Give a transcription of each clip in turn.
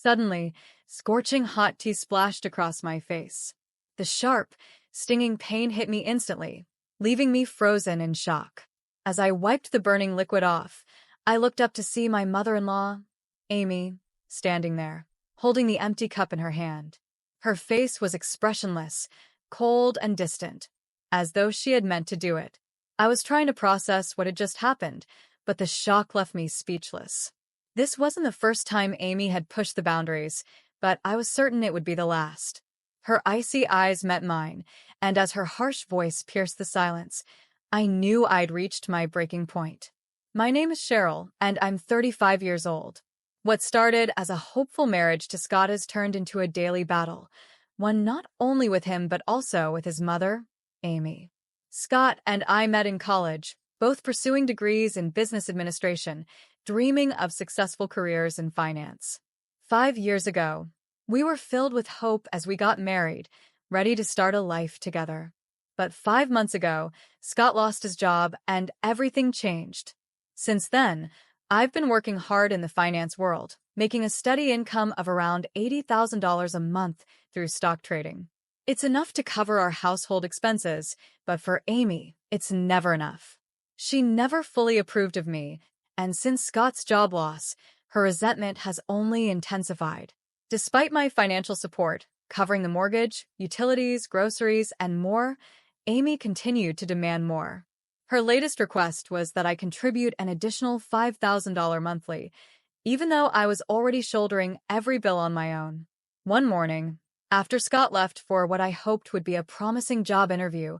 Suddenly, scorching hot tea splashed across my face. The sharp, stinging pain hit me instantly, leaving me frozen in shock. As I wiped the burning liquid off, I looked up to see my mother-in-law, Amy, standing there, holding the empty cup in her hand. Her face was expressionless, cold and distant, as though she had meant to do it. I was trying to process what had just happened, but the shock left me speechless. This wasn't the first time Amy had pushed the boundaries, but I was certain it would be the last. Her icy eyes met mine, and as her harsh voice pierced the silence, I knew I'd reached my breaking point. My name is Cheryl, and I'm 35 years old. What started as a hopeful marriage to Scott has turned into a daily battle, one not only with him but also with his mother, Amy. Scott and I met in college, both pursuing degrees in business administration, dreaming of successful careers in finance. 5 years ago, we were filled with hope as we got married, ready to start a life together. But 5 months ago, Scott lost his job and everything changed. Since then, I've been working hard in the finance world, making a steady income of around $80,000 a month through stock trading. It's enough to cover our household expenses, but for Amy, it's never enough. She never fully approved of me, and since Scott's job loss, her resentment has only intensified. Despite my financial support, covering the mortgage, utilities, groceries, and more, Amy continued to demand more. Her latest request was that I contribute an additional $5,000 monthly, even though I was already shouldering every bill on my own. One morning, after Scott left for what I hoped would be a promising job interview,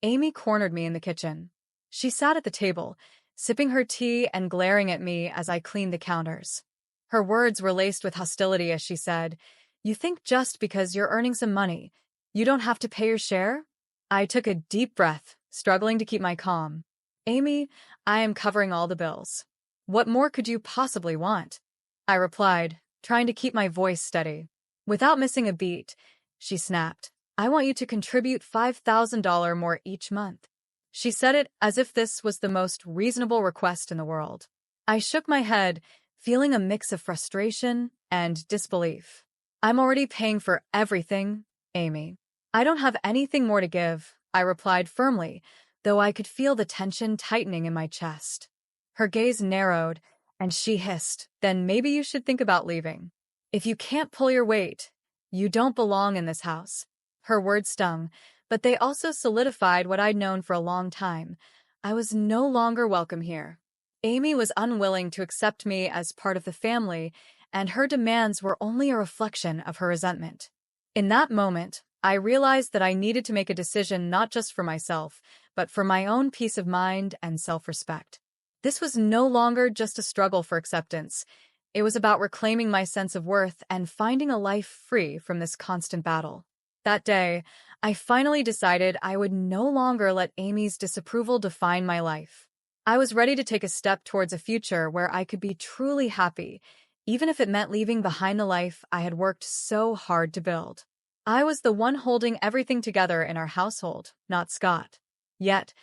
Amy cornered me in the kitchen. She sat at the table, sipping her tea and glaring at me as I cleaned the counters. Her words were laced with hostility as she said, "You think just because you're earning some money, you don't have to pay your share?" I took a deep breath, struggling to keep my calm. "Amy, I am covering all the bills. What more could you possibly want?" I replied, trying to keep my voice steady. Without missing a beat, she snapped, "I want you to contribute $5,000 more each month." She said it as if this was the most reasonable request in the world. I shook my head, feeling a mix of frustration and disbelief. "I'm already paying for everything, Amy. I don't have anything more to give," I replied firmly, though I could feel the tension tightening in my chest. Her gaze narrowed, and she hissed, "Then maybe you should think about leaving. If you can't pull your weight, you don't belong in this house." Her words stung, but they also solidified what I'd known for a long time. I was no longer welcome here. Amy was unwilling to accept me as part of the family, and her demands were only a reflection of her resentment. In that moment, I realized that I needed to make a decision not just for myself, but for my own peace of mind and self-respect. This was no longer just a struggle for acceptance. It was about reclaiming my sense of worth and finding a life free from this constant battle. That day, I finally decided I would no longer let Amy's disapproval define my life. I was ready to take a step towards a future where I could be truly happy, even if it meant leaving behind the life I had worked so hard to build. I was the one holding everything together in our household, not Scott. Yet,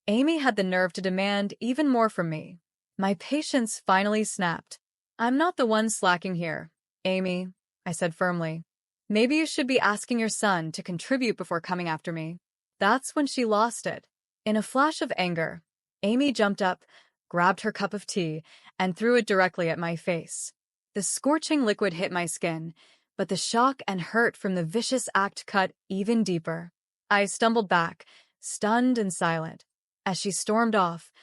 Amy had the nerve to demand even more from me. My patience finally snapped. "I'm not the one slacking here, Amy," I said firmly. "Maybe you should be asking your son to contribute before coming after me." That's when she lost it. In a flash of anger, Amy jumped up, grabbed her cup of tea, and threw it directly at my face. The scorching liquid hit my skin, but the shock and hurt from the vicious act cut even deeper. I stumbled back, stunned and silent, as she stormed off,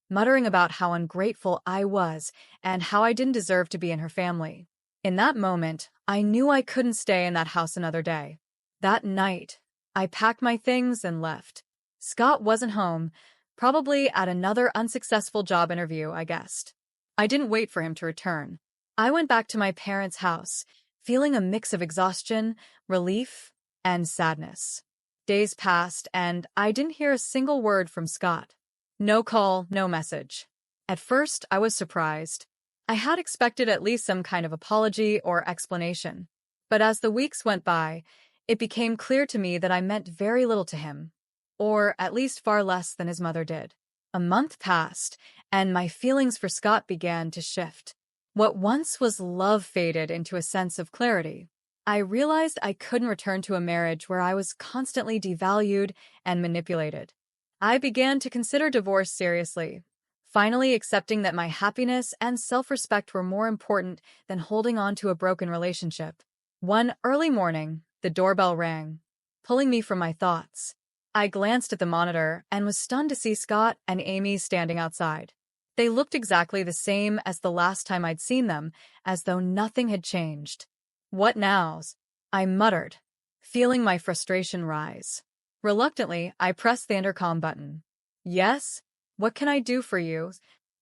muttering about how ungrateful I was and how I didn't deserve to be in her family. In that moment, I knew I couldn't stay in that house another day. That night, I packed my things and left. Scott wasn't home, probably at another unsuccessful job interview, I guessed. I didn't wait for him to return. I went back to my parents' house, feeling a mix of exhaustion, relief, and sadness. Days passed, and I didn't hear a single word from Scott. No call, no message. At first, I was surprised. I had expected at least some kind of apology or explanation. But as the weeks went by, it became clear to me that I meant very little to him, or at least far less than his mother did. A month passed, and my feelings for Scott began to shift. What once was love faded into a sense of clarity. I realized I couldn't return to a marriage where I was constantly devalued and manipulated. I began to consider divorce seriously, finally accepting that my happiness and self-respect were more important than holding on to a broken relationship. One early morning, the doorbell rang, pulling me from my thoughts. I glanced at the monitor and was stunned to see Scott and Amy standing outside. They looked exactly the same as the last time I'd seen them, as though nothing had changed. "What nows?" I muttered, feeling my frustration rise. Reluctantly, I pressed the intercom button. "Yes? What can I do for you?"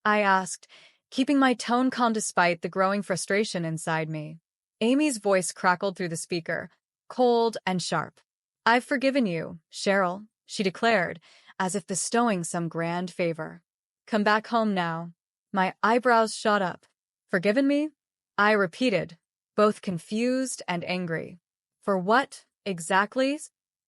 I asked, keeping my tone calm despite the growing frustration inside me. Amy's voice crackled through the speaker, cold and sharp. "I've forgiven you, Cheryl," she declared, as if bestowing some grand favor. "Come back home now." My eyebrows shot up. "Forgiven me?" I repeated, both confused and angry. For what, exactly?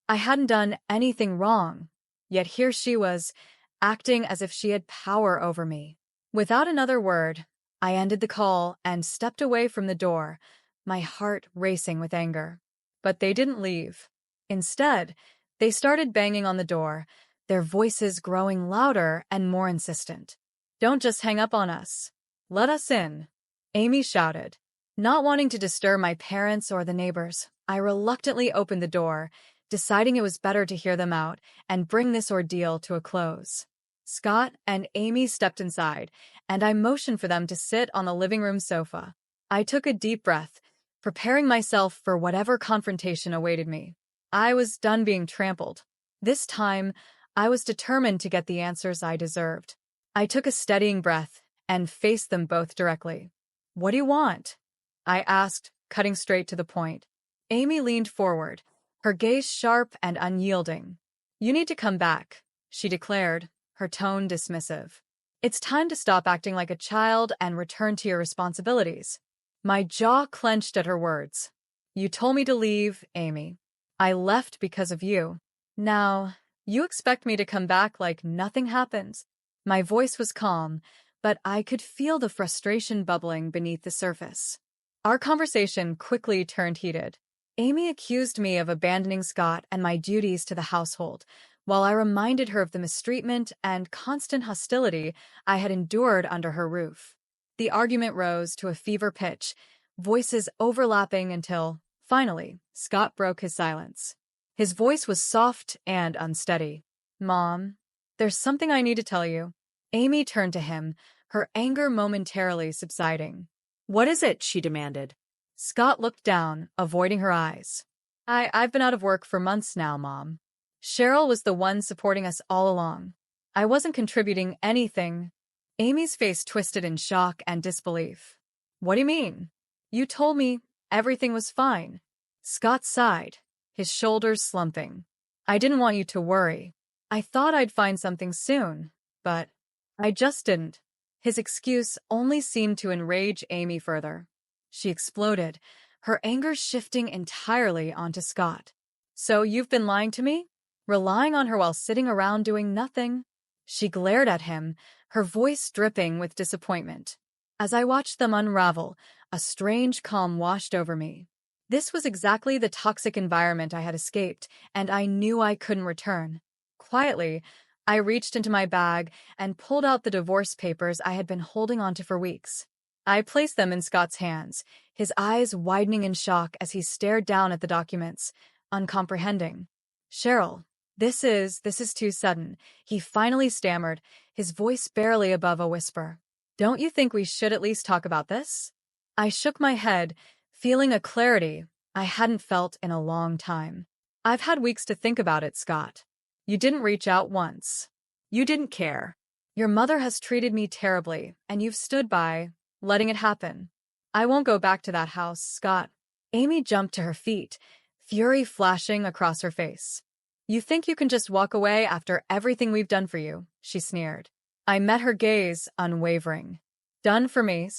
I hadn't done anything wrong, yet here she was, acting as if she had power over me. Without another word, I ended the call and stepped away from the door, my heart racing with anger. But they didn't leave. Instead, they started banging on the door, their voices growing louder and more insistent. "Don't just hang up on us. Let us in," Amy shouted. Not wanting to disturb my parents or the neighbors, I reluctantly opened the door, deciding it was better to hear them out and bring this ordeal to a close. Scott and Amy stepped inside, and I motioned for them to sit on the living room sofa. I took a deep breath, preparing myself for whatever confrontation awaited me. I was done being trampled. This time, I was determined to get the answers I deserved. I took a steadying breath and faced them both directly. "What do you want?" I asked, cutting straight to the point. Amy leaned forward, her gaze sharp and unyielding. "You need to come back," she declared, her tone dismissive. "It's time to stop acting like a child and return to your responsibilities." My jaw clenched at her words. "You told me to leave, Amy. I left because of you. Now, you expect me to come back like nothing happened?" My voice was calm, but I could feel the frustration bubbling beneath the surface. Our conversation quickly turned heated. Amy accused me of abandoning Scott and my duties to the household, while I reminded her of the mistreatment and constant hostility I had endured under her roof. The argument rose to a fever pitch, voices overlapping until, finally, Scott broke his silence. His voice was soft and unsteady. "Mom, there's something I need to tell you." Amy turned to him, her anger momentarily subsiding. "What is it?" she demanded. Scott looked down, avoiding her eyes. I've been out of work for months now, Mom. Cheryl was the one supporting us all along. I wasn't contributing anything." Amy's face twisted in shock and disbelief. "What do you mean? You told me everything was fine." Scott sighed, his shoulders slumping. "I didn't want you to worry. I thought I'd find something soon, but I just didn't." His excuse only seemed to enrage Amy further. She exploded, her anger shifting entirely onto Scott. "So you've been lying to me? Relying on her while sitting around doing nothing?" She glared at him, her voice dripping with disappointment. As I watched them unravel, a strange calm washed over me. This was exactly the toxic environment I had escaped, and I knew I couldn't return. Quietly, I reached into my bag and pulled out the divorce papers I had been holding onto for weeks. I placed them in Scott's hands, his eyes widening in shock as he stared down at the documents, uncomprehending. "Cheryl, this is too sudden," he finally stammered, his voice barely above a whisper. "Don't you think we should at least talk about this?" I shook my head, feeling a clarity I hadn't felt in a long time. "I've had weeks to think about it, Scott. You didn't reach out once. You didn't care. Your mother has treated me terribly, and you've stood by, letting it happen. I won't go back to that house, Scott." Amy jumped to her feet, fury flashing across her face. "You think you can just walk away after everything we've done for you?" she sneered. I met her gaze, unwavering. "Done for me?"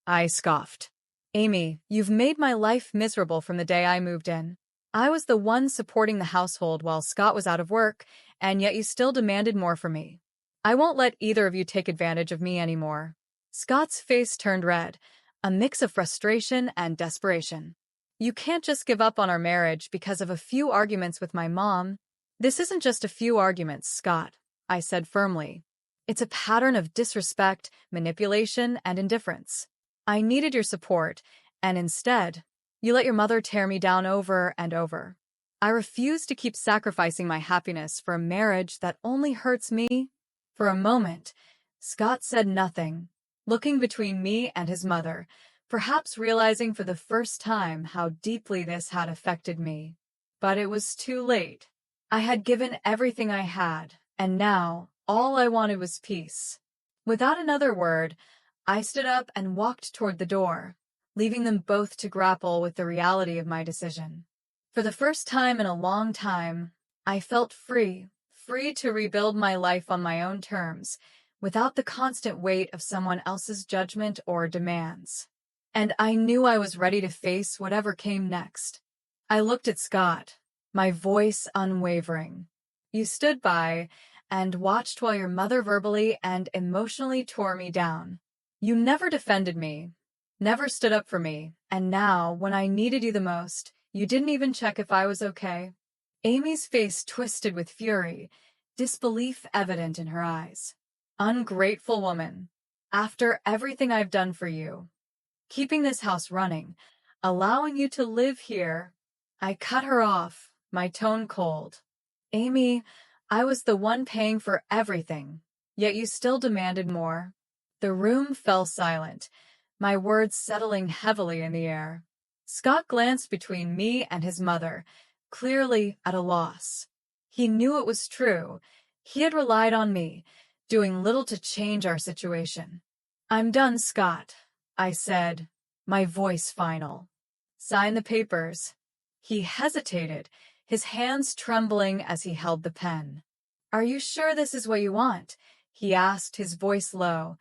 I scoffed. "Amy, you've made my life miserable from the day I moved in. I was the one supporting the household while Scott was out of work, and yet you still demanded more from me. I won't let either of you take advantage of me anymore." Scott's face turned red, a mix of frustration and desperation. You can't just give up on our marriage because of a few arguments with my mom. This isn't just a few arguments, Scott, I said firmly. It's a pattern of disrespect, manipulation, and indifference. I needed your support, and instead, you let your mother tear me down over and over. I refuse to keep sacrificing my happiness for a marriage that only hurts me. For a moment, Scott said nothing, looking between me and his mother, perhaps realizing for the first time how deeply this had affected me. But it was too late. I had given everything I had, and now all I wanted was peace. Without another word, I stood up and walked toward the door, leaving them both to grapple with the reality of my decision. For the first time in a long time, I felt free to rebuild my life on my own terms, without the constant weight of someone else's judgment or demands. And I knew I was ready to face whatever came next. I looked at Scott, my voice unwavering. You stood by and watched while your mother verbally and emotionally tore me down. You never defended me, never stood up for me, and now, when I needed you the most, you didn't even check if I was okay. Amy's face twisted with fury, disbelief evident in her eyes. Ungrateful woman. After everything I've done for you, keeping this house running, allowing you to live here, I cut her off, my tone cold. Amy, I was the one paying for everything, yet you still demanded more. The room fell silent, my words settling heavily in the air. Scott glanced between me and his mother, clearly at a loss. He knew it was true. He had relied on me, doing little to change our situation. I'm done, Scott, I said, my voice final. Sign the papers. He hesitated, his hands trembling as he held the pen. Are you sure this is what you want? He asked, his voice low,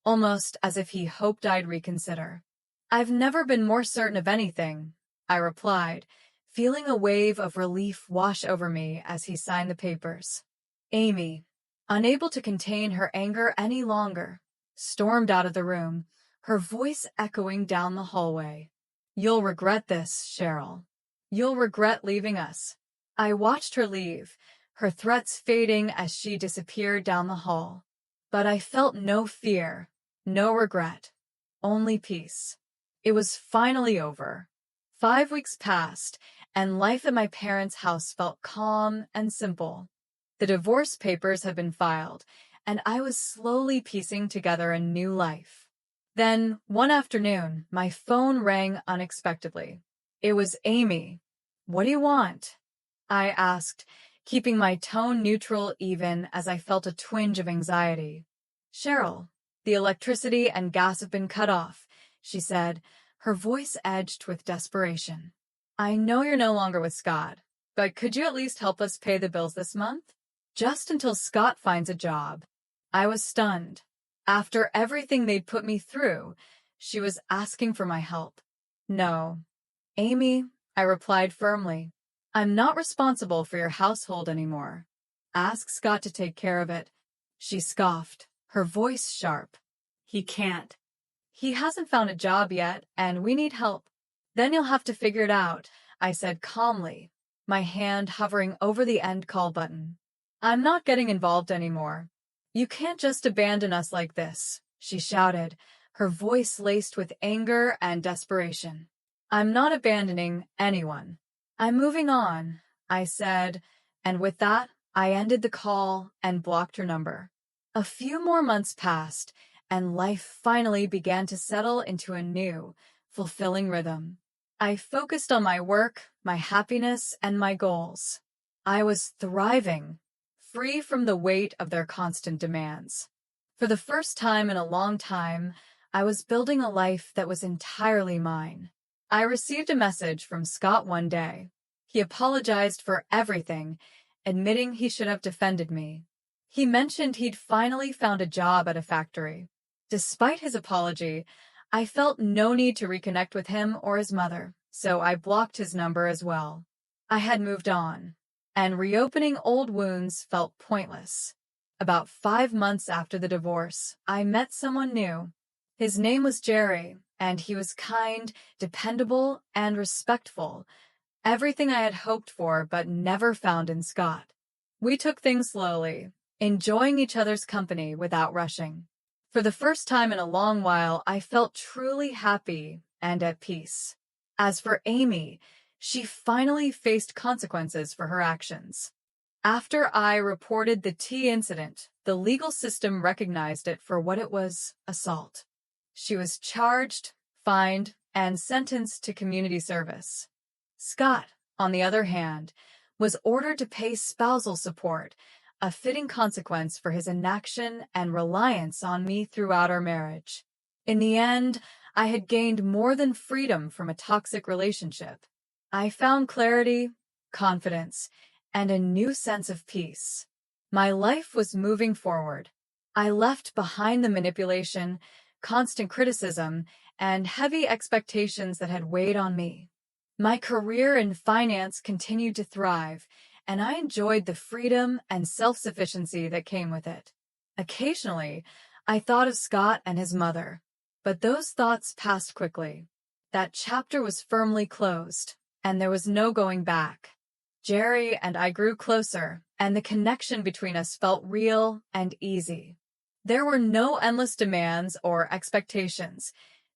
almost as if he hoped I'd reconsider. I've never been more certain of anything, I replied, feeling a wave of relief wash over me as he signed the papers. Amy, unable to contain her anger any longer, stormed out of the room, her voice echoing down the hallway. You'll regret this, Cheryl. You'll regret leaving us. I watched her leave, her threats fading as she disappeared down the hall. But I felt no fear, no regret, only peace. It was finally over. 5 weeks passed, and life at my parents' house felt calm and simple. The divorce papers had been filed, and I was slowly piecing together a new life. Then, one afternoon, my phone rang unexpectedly. It was Amy. What do you want? I asked, keeping my tone neutral even as I felt a twinge of anxiety. Cheryl, the electricity and gas have been cut off, she said, her voice edged with desperation. I know you're no longer with Scott, but could you at least help us pay the bills this month? Just until Scott finds a job. I was stunned. After everything they'd put me through, she was asking for my help. No. Amy, I replied firmly, I'm not responsible for your household anymore. Ask Scott to take care of it. She scoffed, her voice sharp. He can't. He hasn't found a job yet, and we need help. Then you'll have to figure it out, I said calmly, my hand hovering over the end call button. I'm not getting involved anymore. You can't just abandon us like this, she shouted, her voice laced with anger and desperation. I'm not abandoning anyone. I'm moving on, I said, and with that, I ended the call and blocked her number. A few more months passed, and life finally began to settle into a new, fulfilling rhythm. I focused on my work, my happiness, and my goals. I was thriving, free from the weight of their constant demands. For the first time in a long time, I was building a life that was entirely mine. I received a message from Scott one day. He apologized for everything, admitting he should have defended me. He mentioned he'd finally found a job at a factory. Despite his apology, I felt no need to reconnect with him or his mother, so I blocked his number as well. I had moved on, and reopening old wounds felt pointless. About 5 months after the divorce, I met someone new. His name was Jerry, and he was kind, dependable, and respectful. Everything I had hoped for but never found in Scott. We took things slowly, enjoying each other's company without rushing. For the first time in a long while, I felt truly happy and at peace. As for Amy, she finally faced consequences for her actions. After I reported the tea incident, the legal system recognized it for what it was: assault. She was charged, fined, and sentenced to community service. Scott, on the other hand, was ordered to pay spousal support, a fitting consequence for his inaction and reliance on me throughout our marriage. In the end, I had gained more than freedom from a toxic relationship. I found clarity, confidence, and a new sense of peace. My life was moving forward. I left behind the manipulation, constant criticism, and heavy expectations that had weighed on me. My career in finance continued to thrive, and I enjoyed the freedom and self-sufficiency that came with it. Occasionally, I thought of Scott and his mother, but those thoughts passed quickly. That chapter was firmly closed, and there was no going back. Jerry and I grew closer, and the connection between us felt real and easy. There were no endless demands or expectations,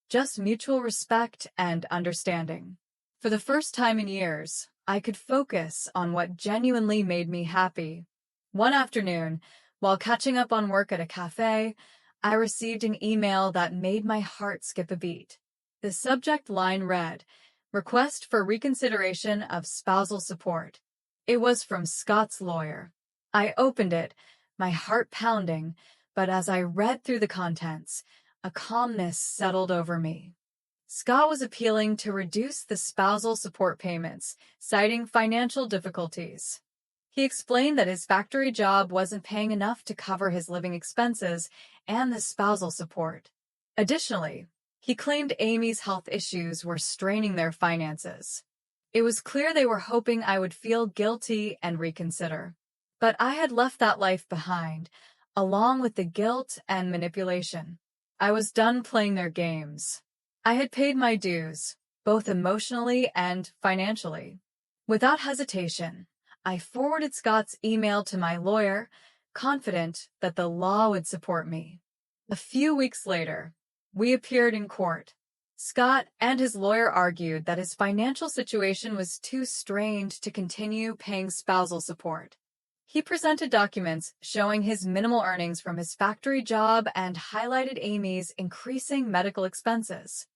just mutual respect and understanding. For the first time in years, I could focus on what genuinely made me happy. One afternoon, while catching up on work at a cafe, I received an email that made my heart skip a beat. The subject line read, "Request for reconsideration of spousal support." It was from Scott's lawyer. I opened it, my heart pounding, but as I read through the contents, a calmness settled over me. Scott was appealing to reduce the spousal support payments, citing financial difficulties. He explained that his factory job wasn't paying enough to cover his living expenses and the spousal support. Additionally, he claimed Amy's health issues were straining their finances. It was clear they were hoping I would feel guilty and reconsider. But I had left that life behind, along with the guilt and manipulation. I was done playing their games. I had paid my dues, both emotionally and financially. Without hesitation, I forwarded Scott's email to my lawyer, confident that the law would support me. A few weeks later, we appeared in court. Scott and his lawyer argued that his financial situation was too strained to continue paying spousal support. He presented documents showing his minimal earnings from his factory job and highlighted Amy's increasing medical expenses.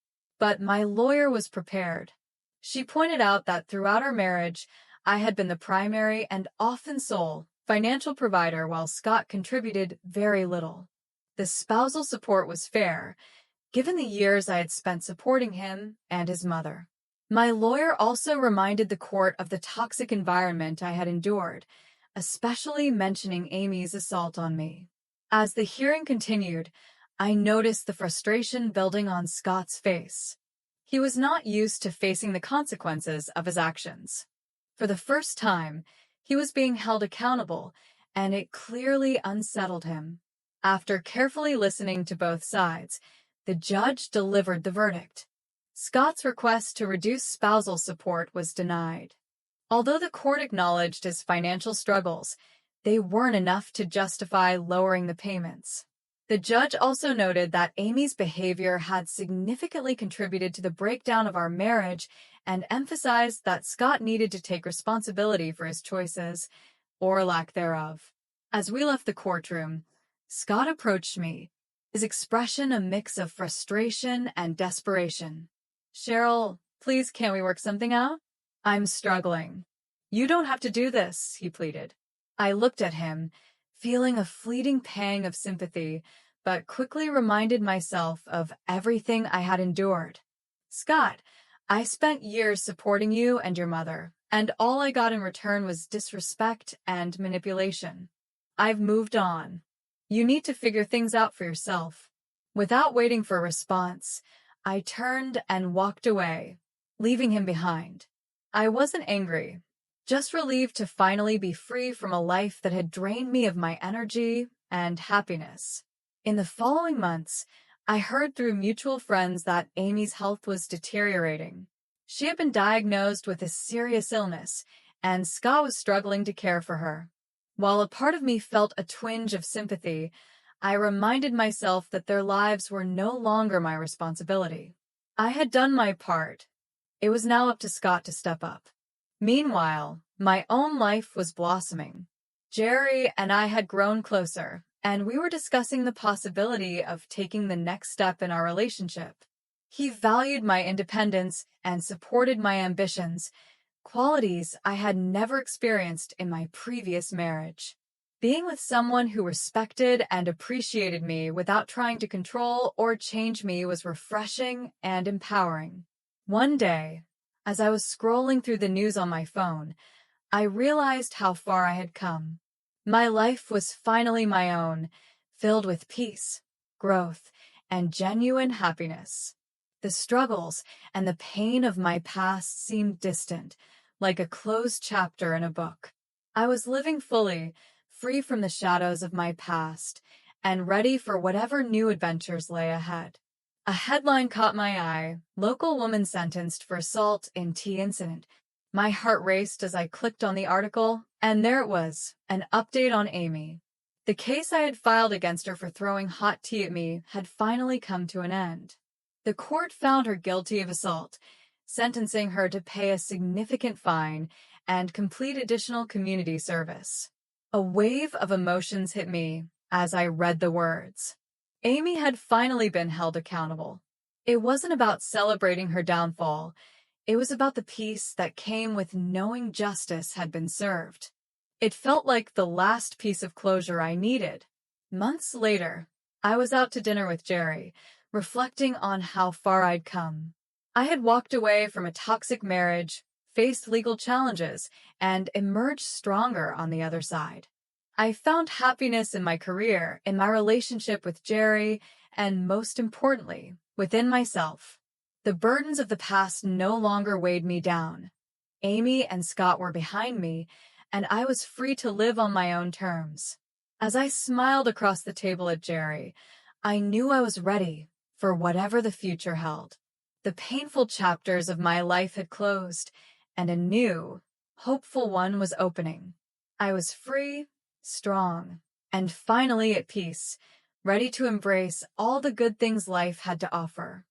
But my lawyer was prepared. She pointed out that throughout our marriage, I had been the primary and often sole financial provider while Scott contributed very little. The spousal support was fair, given the years I had spent supporting him and his mother. My lawyer also reminded the court of the toxic environment I had endured, especially mentioning Amy's assault on me. As the hearing continued, I noticed the frustration building on Scott's face. He was not used to facing the consequences of his actions. For the first time, he was being held accountable, and it clearly unsettled him. After carefully listening to both sides, the judge delivered the verdict. Scott's request to reduce spousal support was denied. Although the court acknowledged his financial struggles, they weren't enough to justify lowering the payments. The judge also noted that Amy's behavior had significantly contributed to the breakdown of our marriage and emphasized that Scott needed to take responsibility for his choices, or lack thereof. As we left the courtroom, Scott approached me, his expression a mix of frustration and desperation. "Cheryl, please can't we work something out? I'm struggling." "You don't have to do this," he pleaded. I looked at him, feeling a fleeting pang of sympathy, but quickly reminded myself of everything I had endured. "Scott, I spent years supporting you and your mother, and all I got in return was disrespect and manipulation. I've moved on. You need to figure things out for yourself." Without waiting for a response, I turned and walked away, leaving him behind. I wasn't angry, just relieved to finally be free from a life that had drained me of my energy and happiness. In the following months, I heard through mutual friends that Amy's health was deteriorating. She had been diagnosed with a serious illness, and Scott was struggling to care for her. While a part of me felt a twinge of sympathy, I reminded myself that their lives were no longer my responsibility. I had done my part. It was now up to Scott to step up. Meanwhile, my own life was blossoming. Jerry and I had grown closer, and we were discussing the possibility of taking the next step in our relationship. He valued my independence and supported my ambitions, qualities I had never experienced in my previous marriage. Being with someone who respected and appreciated me without trying to control or change me was refreshing and empowering. One day, as I was scrolling through the news on my phone, I realized how far I had come. My life was finally my own, filled with peace, growth, and genuine happiness. The struggles and the pain of my past seemed distant, like a closed chapter in a book. I was living fully, free from the shadows of my past, and ready for whatever new adventures lay ahead. A headline caught my eye: "Local woman sentenced for assault in tea incident." My heart raced as I clicked on the article, and there it was, an update on Amy. The case I had filed against her for throwing hot tea at me had finally come to an end. The court found her guilty of assault, sentencing her to pay a significant fine and complete additional community service. A wave of emotions hit me as I read the words. Amy had finally been held accountable. It wasn't about celebrating her downfall. It was about the peace that came with knowing justice had been served. It felt like the last piece of closure I needed. Months later, I was out to dinner with Jerry, reflecting on how far I'd come. I had walked away from a toxic marriage, faced legal challenges, and emerged stronger on the other side. I found happiness in my career, in my relationship with Jerry, and most importantly, within myself. The burdens of the past no longer weighed me down. Amy and Scott were behind me, and I was free to live on my own terms. As I smiled across the table at Jerry, I knew I was ready for whatever the future held. The painful chapters of my life had closed, and a new, hopeful one was opening. I was free, strong, and finally at peace, ready to embrace all the good things life had to offer.